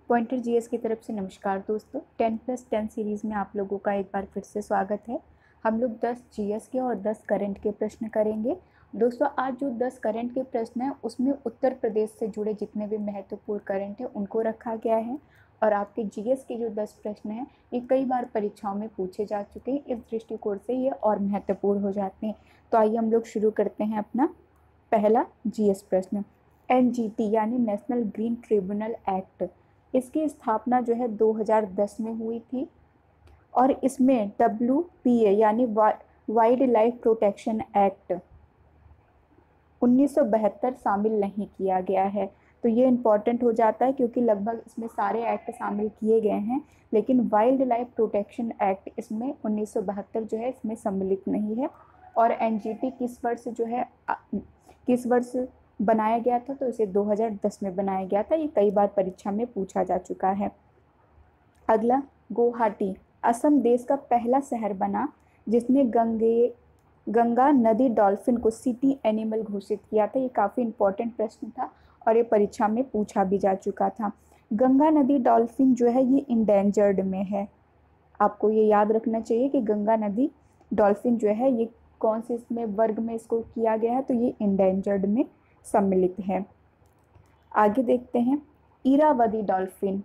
Pointer GS की तरफ से नमस्कार दोस्तों। 10+10 सीरीज़ में आप लोगों का एक बार फिर से स्वागत है। हम लोग 10 जीएस के और 10 करंट के प्रश्न करेंगे। दोस्तों आज जो 10 करंट के प्रश्न हैं उसमें उत्तर प्रदेश से जुड़े जितने भी महत्वपूर्ण करंट हैं उनको रखा गया है, और आपके जीएस के जो 10 प्रश्न हैं ये कई बार परीक्षाओं में पूछे जा चुके हैं। इस दृष्टिकोण से ये और महत्वपूर्ण हो जाते हैं। तो आइए हम लोग शुरू करते हैं अपना पहला जीएस प्रश्न। एनजीटी यानी नेशनल ग्रीन ट्रिब्यूनल एक्ट, इसकी स्थापना जो है 2010 में हुई थी, और इसमें WPA यानी वाइल्ड लाइफ प्रोटेक्शन एक्ट 1972 शामिल नहीं किया गया है। तो ये इम्पॉर्टेंट हो जाता है क्योंकि लगभग इसमें सारे एक्ट शामिल किए गए हैं, लेकिन वाइल्ड लाइफ प्रोटेक्शन एक्ट इसमें 1972 जो है इसमें सम्मिलित नहीं है। और एनजीटी किस वर्ष बनाया गया था, तो इसे 2010 में बनाया गया था। ये कई बार परीक्षा में पूछा जा चुका है। अगला, गुवाहाटी असम देश का पहला शहर बना जिसने गंगा नदी डॉल्फिन को सिटी एनिमल घोषित किया था। ये काफ़ी इंपॉर्टेंट प्रश्न था और ये परीक्षा में पूछा भी जा चुका था। गंगा नदी डॉल्फिन जो है ये इंडेंजर्ड में है। आपको ये याद रखना चाहिए कि गंगा नदी डॉल्फिन जो है ये कौन से इसमें वर्ग में इसको किया गया है, तो ये इंडेंजर्ड में सम्मिलित है। आगे देखते हैं, इरावदी डॉल्फिन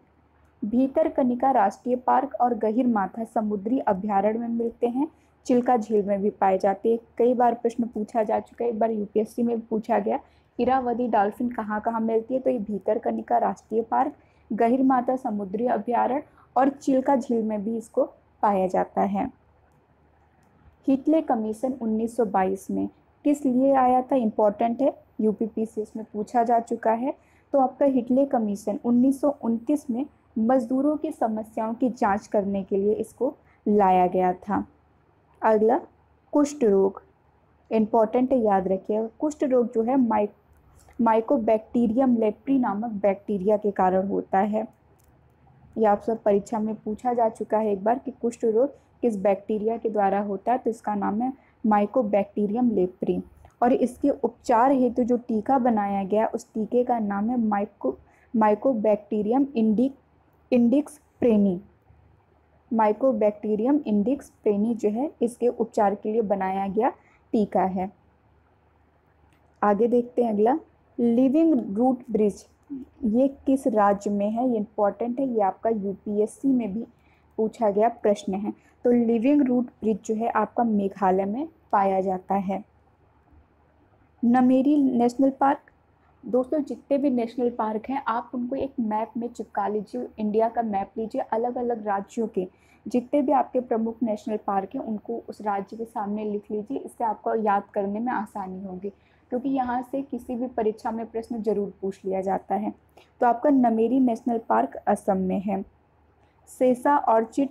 भीतरकनिका राष्ट्रीय पार्क और गहीरमाथा समुद्री अभयारण्य में मिलते हैं। चिल्का झील में भी पाए जाते हैं। कई बार प्रश्न पूछा जा चुका है, एक बार यूपीएससी में भी पूछा गया इरावदी डॉल्फिन कहाँ कहाँ मिलती है, तो ये भीतरकनिका राष्ट्रीय पार्क, गहीरमाथा समुद्री अभयारण्य और चिल्का झील में भी इसको पाया जाता है। हिटले कमीशन 1922 में किस लिए आया था, इम्पोर्टेंट है, यूपीपीसीएस में पूछा जा चुका है। तो आपका हिटले कमीशन 1929 में मजदूरों की समस्याओं की जांच करने के लिए इसको लाया गया था। अगला, कुष्ठ रोग, इम्पॉर्टेंट है, याद रखिएगा। कुष्ठ रोग जो है माइकोबैक्टीरियम लेप्री नामक बैक्टीरिया के कारण होता है। यह आप सब परीक्षा में पूछा जा चुका है एक बार कि कुष्ठ रोग किस बैक्टीरिया के द्वारा होता है, तो इसका नाम है माइकोबैक्टीरियम लेप्री। और इसके उपचार हेतु जो टीका बनाया गया उस टीके का नाम है माइकोबैक्टीरियम इंडिक्स प्रेनी। माइकोबैक्टीरियम इंडिक्स प्रेनी जो है इसके उपचार के लिए बनाया गया टीका है। आगे देखते हैं अगला, लिविंग रूट ब्रिज, ये किस राज्य में है, ये इंपॉर्टेंट है, ये आपका यूपीएससी में भी पूछा गया प्रश्न है। तो लिविंग रूट ब्रिज जो है आपका मेघालय में पाया जाता है। नमेरी नेशनल पार्क, दोस्तों जितने भी नेशनल पार्क हैं आप उनको एक मैप में चिपका लीजिए, इंडिया का मैप लीजिए, अलग अलग राज्यों के जितने भी आपके प्रमुख नेशनल पार्क हैं उनको उस राज्य के सामने लिख लीजिए। इससे आपको याद करने में आसानी होगी, क्योंकि यहाँ से किसी भी परीक्षा में प्रश्न जरूर पूछ लिया जाता है। तो आपका नमेरी नेशनल पार्क असम में है। सेसा ऑर्चिड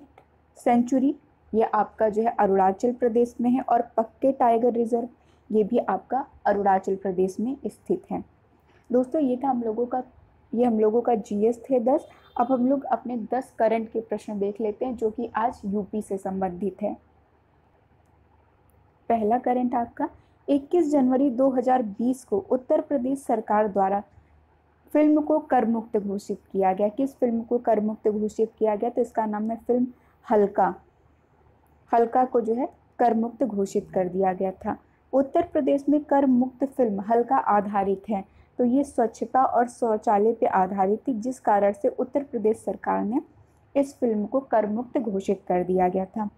सेंचुरी ये आपका जो है अरुणाचल प्रदेश में है, और पक्के टाइगर रिजर्व ये भी आपका अरुणाचल प्रदेश में स्थित है। दोस्तों ये हम लोगों का जीएस थे 10। अब हम लोग अपने 10 करंट के प्रश्न देख लेते हैं जो कि आज यूपी से संबंधित है। पहला करंट आपका, 21 जनवरी 2020 को उत्तर प्रदेश सरकार द्वारा फिल्म को कर मुक्त घोषित किया गया। किस फिल्म को कर मुक्त घोषित किया गया, तो इसका नाम है फिल्म हल्का। हल्का को जो है कर मुक्त घोषित कर दिया गया था। उत्तर प्रदेश में कर मुक्त फिल्म हल्का आधारित है, तो ये स्वच्छता और शौचालय पे आधारित थी, जिस कारण से उत्तर प्रदेश सरकार ने इस फिल्म को कर मुक्त घोषित कर दिया गया था।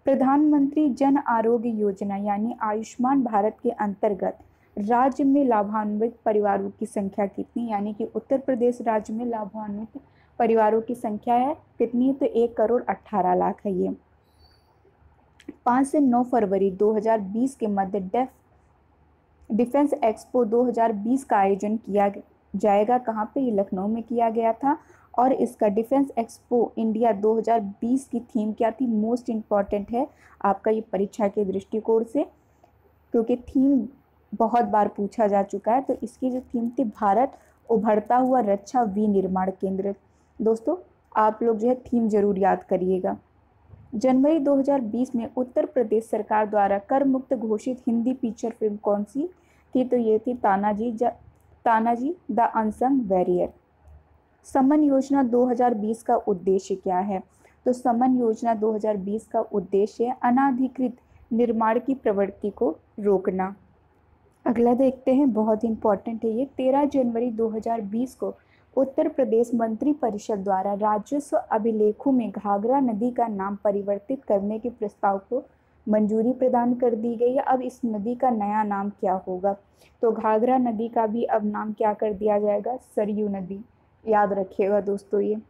प्रधानमंत्री जन आरोग्य योजना यानी आयुष्मान भारत के अंतर्गत राज्य में लाभान्वित परिवारों की संख्या कितनी, यानी कि उत्तर प्रदेश राज्य में लाभान्वित परिवारों की संख्या है कितनी है, तो 1,18,00,000 है। ये 5 से 9 फरवरी 2020 के मध्य डिफेंस एक्सपो 2020 का आयोजन किया जाएगा। कहाँ पे, ये लखनऊ में किया गया था। और इसका डिफेंस एक्सपो इंडिया 2020 की थीम क्या थी, मोस्ट इम्पॉर्टेंट है आपका ये परीक्षा के दृष्टिकोण से, क्योंकि थीम बहुत बार पूछा जा चुका है। तो इसकी जो थीम थी, भारत उभरता हुआ रक्षा विनिर्माण केंद्र। दोस्तों आप लोग जो है थीम जरूर याद करिएगा। जनवरी 2020 में उत्तर प्रदेश सरकार द्वारा कर मुक्त घोषित हिंदी फीचर फिल्म कौन सी थी, तो ये थी तानाजी द अनसंग वॉरियर। समन योजना 2020 का उद्देश्य क्या है? तो समन योजना 2020 का उद्देश्य अनाधिकृत निर्माण की प्रवृत्ति को रोकना। अगला देखते हैं, बहुत इंपॉर्टेंट है ये। 13 जनवरी 2020 को उत्तर प्रदेश मंत्री परिषद द्वारा राजस्व अभिलेखों में घाघरा नदी का नाम परिवर्तित करने के प्रस्ताव को मंजूरी प्रदान कर दी गई है। अब इस नदी का नया नाम क्या होगा? तो घाघरा नदी का भी अब नाम क्या कर दिया जाएगा? सरयू नदी। याद रखिएगा दोस्तों ये।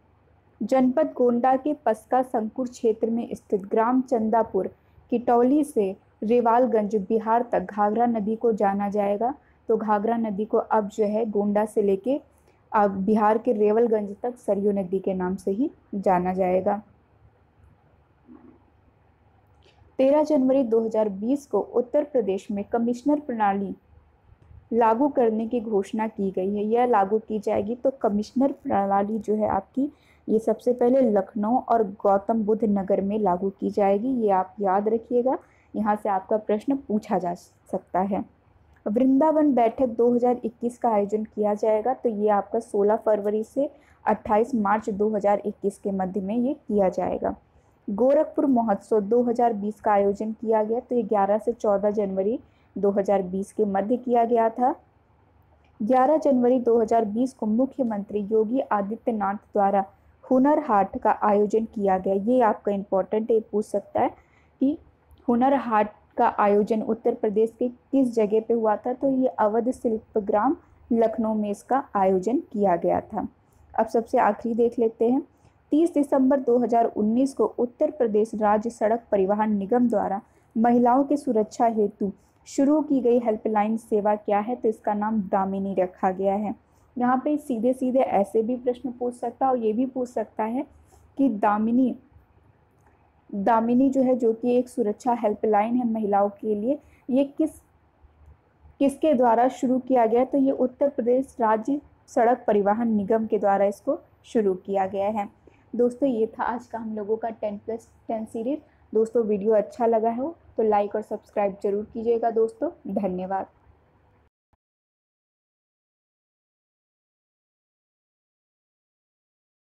जनपद गोंडा के पस्का संकुर क्षेत्र में स्थित ग्राम चंदापुर किटौली से रेवालगंज बिहार तक घाघरा नदी को जाना जाएगा। तो घाघरा नदी को अब जो है गोंडा से लेके अब बिहार के रेवलगंज तक सरयू नदी के नाम से ही जाना जाएगा। 13 जनवरी 2020 को उत्तर प्रदेश में कमिश्नर प्रणाली लागू करने की घोषणा की गई है। यह लागू की जाएगी। तो कमिश्नर प्रणाली जो है आपकी, ये सबसे पहले लखनऊ और गौतम बुद्ध नगर में लागू की जाएगी। ये आप याद रखिएगा, यहाँ से आपका प्रश्न पूछा जा सकता है। वृंदावन बैठक 2021 का आयोजन किया जाएगा। तो ये आपका 16 फरवरी से 28 मार्च 2021 के मध्य में ये किया जाएगा। गोरखपुर महोत्सव 2020 का आयोजन किया गया। तो ये 11 से 14 जनवरी 2020 के मध्य किया गया था। 11 जनवरी 2020 को मुख्यमंत्री योगी आदित्यनाथ द्वारा हुनर हाट का आयोजन किया गया। ये आपका इम्पोर्टेंट है, पूछ सकता है कि हुनर हाट का आयोजन उत्तर प्रदेश के किस जगह पे हुआ था? तो ये अवध शिल्पग्राम लखनऊ में इसका आयोजन किया गया था। अब सबसे आखिरी देख लेते हैं। 30 दिसंबर 2019 को उत्तर प्रदेश राज्य सड़क परिवहन निगम द्वारा महिलाओं की सुरक्षा हेतु शुरू की गई हेल्पलाइन सेवा क्या है? तो इसका नाम दामिनी रखा गया है। यहाँ पे सीधे सीधे ऐसे भी प्रश्न पूछ सकता है और ये भी पूछ सकता है कि दामिनी जो है, जो कि एक सुरक्षा हेल्पलाइन है महिलाओं के लिए, ये किसके द्वारा शुरू किया गया? तो ये उत्तर प्रदेश राज्य सड़क परिवहन निगम के द्वारा इसको शुरू किया गया है। दोस्तों ये था आज का हम लोगों का 10+10 सीरीज। दोस्तों वीडियो अच्छा लगा हो तो लाइक और सब्सक्राइब जरूर कीजिएगा दोस्तों। धन्यवाद।